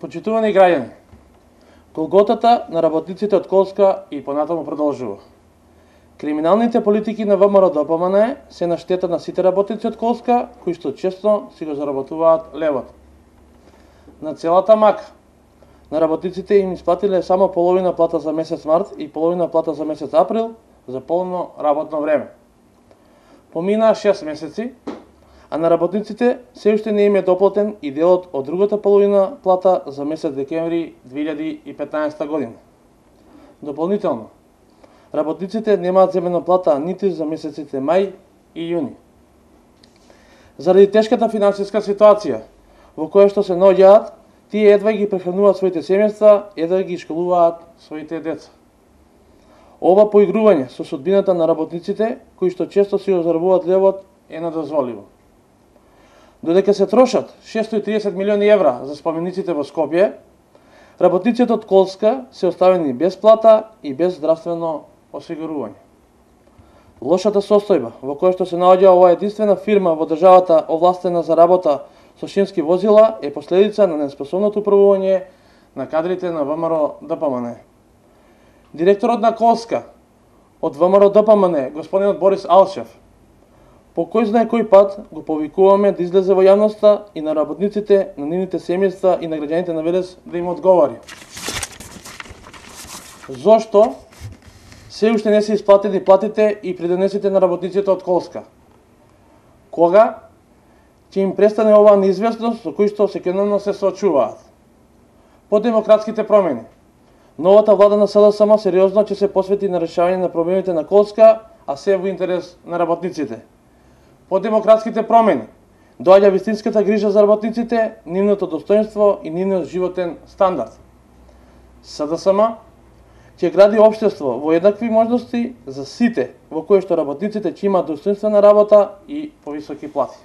Почитувани граѓани, голготата на работниците од Колска и понатаму продолжува. Криминалните политики на ВМРО ДПМН се на штета на сите работници од Колска, кои што често си го заработуваат левот. На целата мака, на работниците им исплатиле само половина плата за месец март и половина плата за месец април за полно работно време. Поминаа 6 месеци, а на работниците се уште не им е доплатен и делот од другата половина плата за месец декември 2015 година. Дополнително, работниците немаат земена плата нити за месеците мај и јуни. Заради тешката финансиска ситуација во која што се наоѓаат, тие едва ги прехрануваат своите семејства, едва ги школуваат своите деца. Ова поигрување со судбината на работниците, кои што често си озарбуваат левот, е недозволиво. Додека се трошат 630 милиони евра за спомениците во Скопје, работниците од Колска се оставени без плата и без здравствено осигурување. Лошата состојба во која што се наоѓа оваа единствена фирма во државата овластена за работа со шински возила е последица на неспособното управување на кадрите на ВМРО ДПМН. Директорот на Колска од ВМРО ДПМН, господинот Борис Алшев, по кој знае кој пат го повикуваме да излезе во јавноста и на работниците, на нивните семејства и на граѓаните на Велес да им одговори. Зошто се уште не се исплатени платите и придонесите на работниците од Колска? Кога ќе им престане оваа неизвестност со кој што секојдневно се соочуваат? По демократските промени, новата влада на СДСМ сериозно ќе се посвети на решавање на проблемите на Колска, а се во интерес на работниците. По демократските промени доаѓа вистинската грижа за работниците, нивното достоинство и нивниот животен стандард. СДСМ ќе гради општество во еднакви можности за сите, во кое што работниците ќе имаат достоинствена работа и повисоки плати.